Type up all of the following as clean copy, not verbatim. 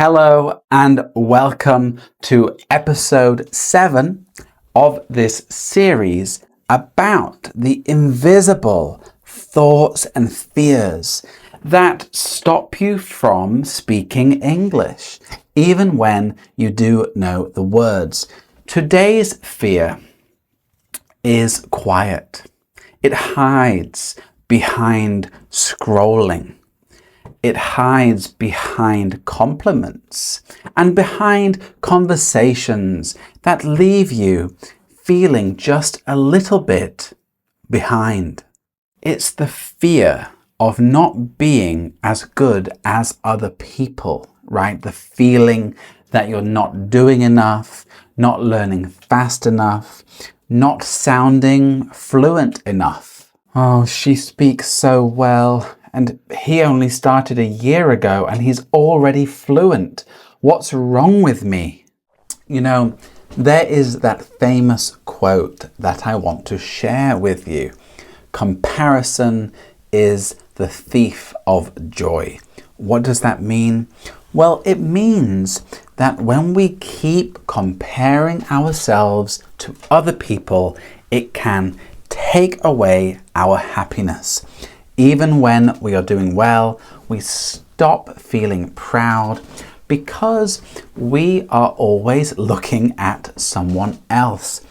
Hello and welcome to episode 7 of this series about the invisible thoughts and fears that stop you from speaking English, even when you do know the words. Today's fear is quiet. It hides behind scrolling. It hides behind compliments and behind conversations that leave you feeling just a little bit behind. It's the fear of not being as good as other people, right? The feeling that you're not doing enough, not learning fast enough, not sounding fluent enough. Oh, she speaks so well. And he only started a year ago and he's already fluent. What's wrong with me? You know, there is that famous quote that I want to share with you. Comparison is the thief of joy. What does that mean? Well, it means that when we keep comparing ourselves to other people, it can take away our happiness. Even when we are doing well, we stop feeling proud because we are always looking at someone else.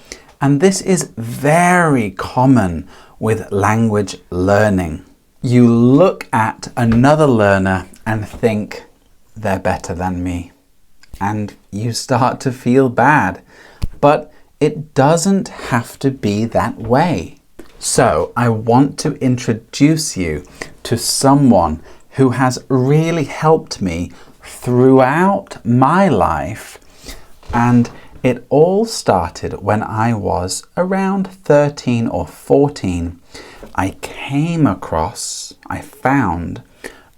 And this is very common with language learning. You look at another learner and think they're better than me, and you start to feel bad. But it doesn't have to be that way. So I want to introduce you to someone who has really helped me throughout my life. And it all started when I was around 13 or 14. I found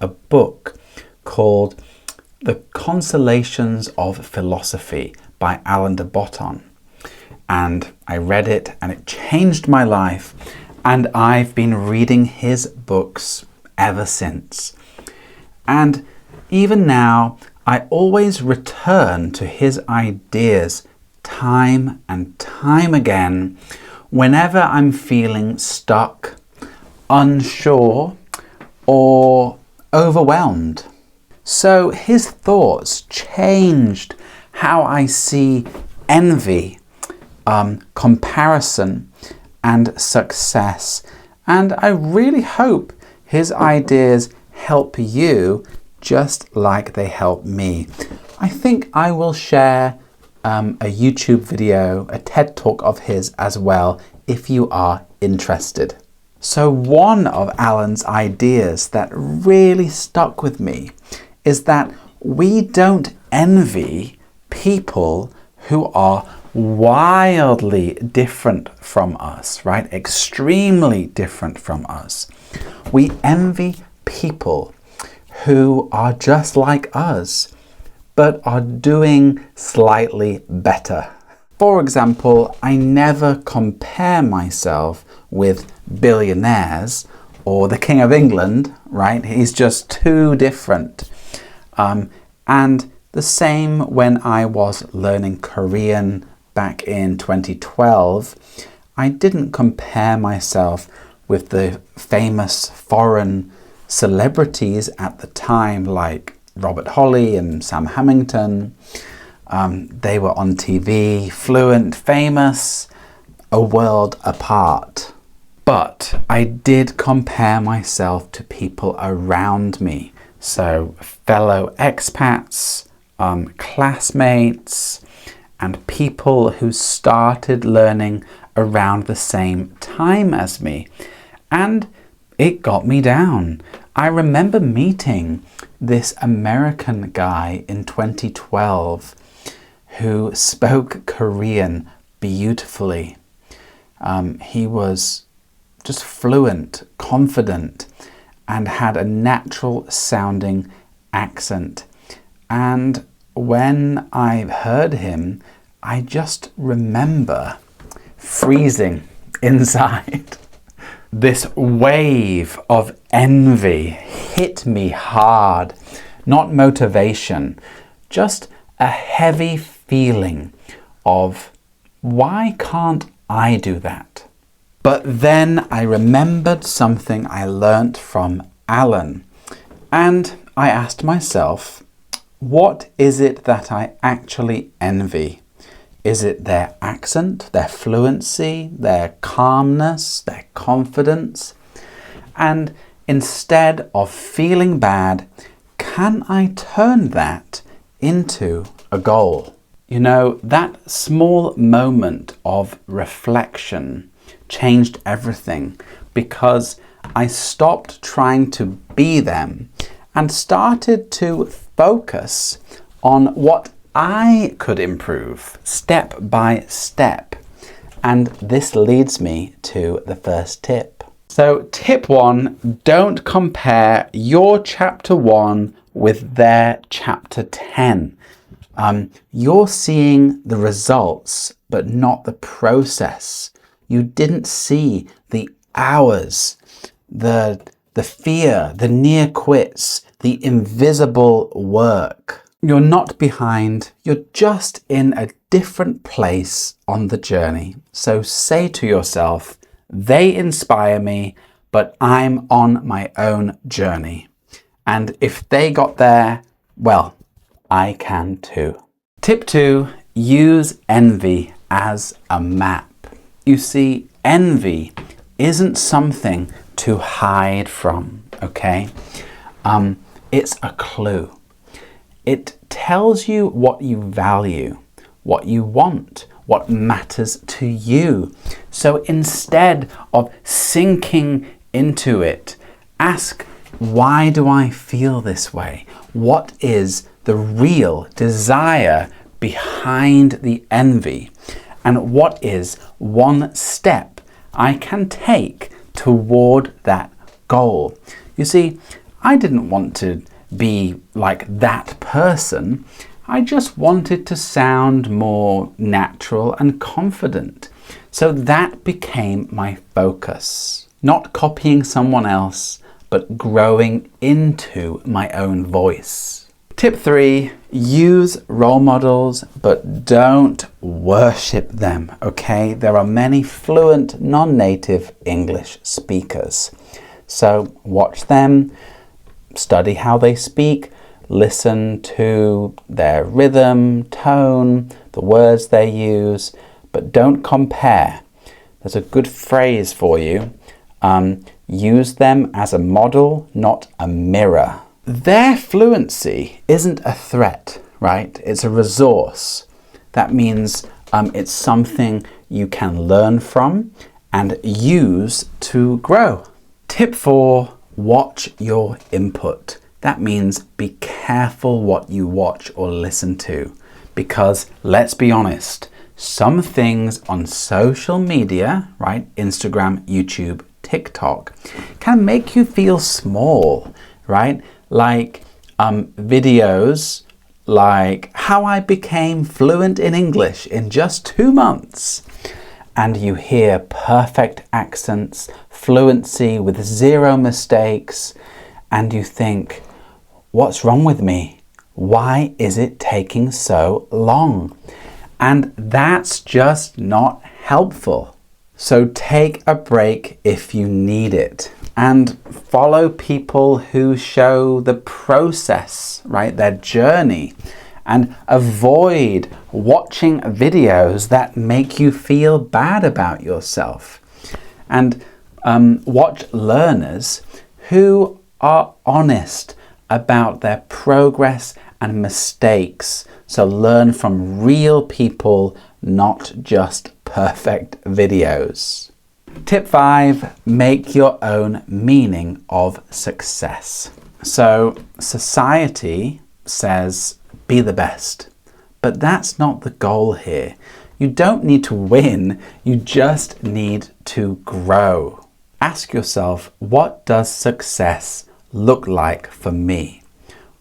a book called The Consolations of Philosophy by Alain de Botton. And I read it and it changed my life, and I've been reading his books ever since. And even now, I always return to his ideas time and time again whenever I'm feeling stuck, unsure, or overwhelmed. So his thoughts changed how I see envy, comparison and success, and I really hope his ideas help you just like they help me. I think I will share a YouTube video, a TED Talk of his as well, if you are interested. So one of Alan's ideas that really stuck with me is that we don't envy people who are wildly different from us, right? Extremely different from us. We envy people who are just like us, but are doing slightly better. For example, I never compare myself with billionaires or the King of England, right? He's just too different. And the same when I was learning Korean back in 2012, I didn't compare myself with the famous foreign celebrities at the time like Robert Holly and Sam Hamilton. They were on TV, fluent, famous, a world apart. But I did compare myself to people around me. So fellow expats, classmates, and people who started learning around the same time as me. And it got me down. I remember meeting this American guy in 2012 who spoke Korean beautifully. He was just fluent, confident, and had a natural sounding accent. And when I heard him, I just remember freezing inside. This wave of envy hit me hard. Not motivation, just a heavy feeling of, why can't I do that? But then I remembered something I learnt from Alain, and I asked myself, what is it that I actually envy? Is it their accent, their fluency, their calmness, their confidence? And instead of feeling bad, can I turn that into a goal? You know, that small moment of reflection changed everything, because I stopped trying to be them and started to focus on what I could improve step by step. And this leads me to the first tip. So tip 1, don't compare your chapter 1 with their chapter 10. You're seeing the results, but not the process. You didn't see the hours, the fear, the near quits, the invisible work. You're not behind, you're just in a different place on the journey. So say to yourself, they inspire me, but I'm on my own journey. And if they got there, well, I can too. Tip 2, use envy as a map. You see, envy isn't something to hide from, okay? It's a clue. It tells you what you value, what you want, what matters to you. So instead of sinking into it, ask, why do I feel this way? What is the real desire behind the envy? And what is one step I can take toward that goal? You see, I didn't want to be like that person. I just wanted to sound more natural and confident. So that became my focus. Not copying someone else, but growing into my own voice. Tip 3, use role models, but don't worship them, okay? There are many fluent non-native English speakers. So watch them, study how they speak, listen to their rhythm, tone, the words they use, but don't compare. There's a good phrase for you. Use them as a model, not a mirror. Their fluency isn't a threat, right? It's a resource. That means it's something you can learn from and use to grow. Tip 4, watch your input. That means be careful what you watch or listen to, because let's be honest, some things on social media, right, Instagram, YouTube, TikTok, can make you feel small, right? Like videos like how I became fluent in English in just 2 months. And you hear perfect accents, fluency with 0 mistakes, and you think, what's wrong with me? Why is it taking so long? And that's just not helpful. So take a break if you need it, and follow people who show the process, right? Their journey, and avoid watching videos that make you feel bad about yourself. And watch learners who are honest about their progress and mistakes. So learn from real people, not just perfect videos. Tip 5, make your own meaning of success. So society says be the best, but that's not the goal here. You don't need to win, you just need to grow. Ask yourself, what does success look like for me?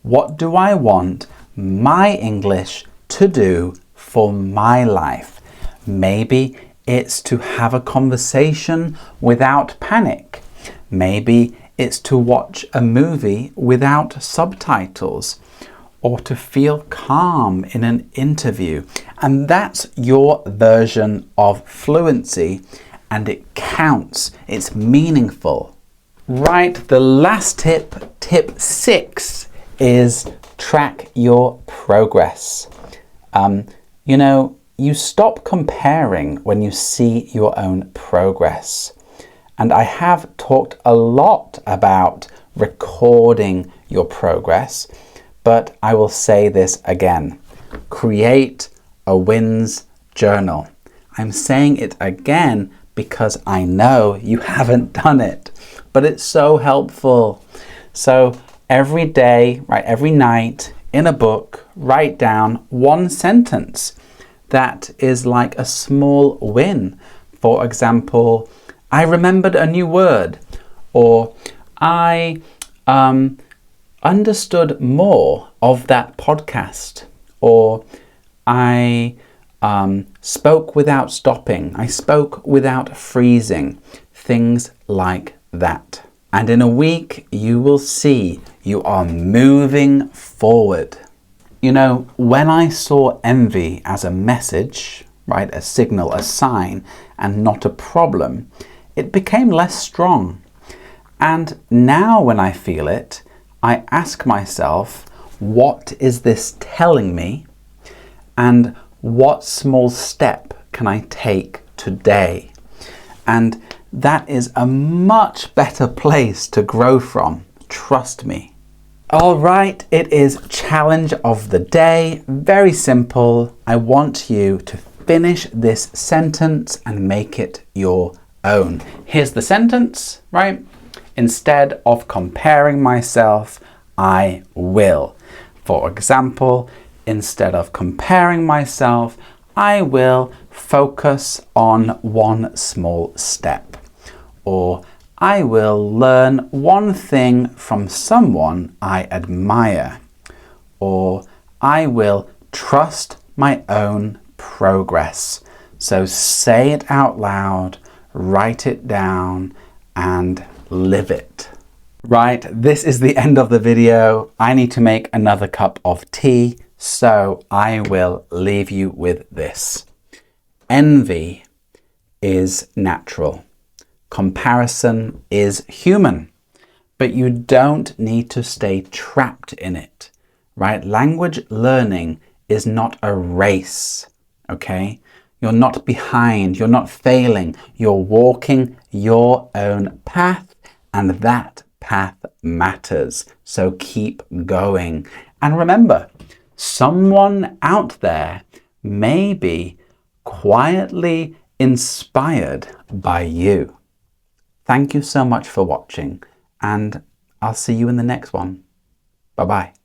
What do I want my English to do for my life? Maybe it's to have a conversation without panic. Maybe it's to watch a movie without subtitles. or to feel calm in an interview. And that's your version of fluency, and it counts. It's meaningful. Right, the last tip, tip 6, is track your progress. You know, you stop comparing when you see your own progress. And I have talked a lot about recording your progress, but I will say this again. Create a wins journal. I'm saying it again because I know you haven't done it, but it's so helpful. So every day, right, every night in a book, write down one sentence that is like a small win. For example, I remembered a new word, or I understood more of that podcast, or I spoke without stopping, I spoke without freezing, things like that. And in a week, you will see you are moving forward. You know, when I saw envy as a message, right, a signal, a sign, and not a problem, it became less strong. And now when I feel it, I ask myself, what is this telling me? And what small step can I take today? And that is a much better place to grow from, trust me. All right, it is challenge of the day. Very simple. I want you to finish this sentence and make it your own. Here's the sentence, right? Instead of comparing myself, I will. For example, instead of comparing myself, I will focus on one small step. Or I will learn one thing from someone I admire. Or I will trust my own progress. So say it out loud, write it down, and live it. Right, this is the end of the video. I need to make another cup of tea, so I will leave you with this. Envy is natural. Comparison is human, but you don't need to stay trapped in it, right? Language learning is not a race, okay? You're not behind, you're not failing, you're walking your own path, and that path matters. So keep going. And remember, someone out there may be quietly inspired by you. Thank you so much for watching, and I'll see you in the next one. Bye-bye.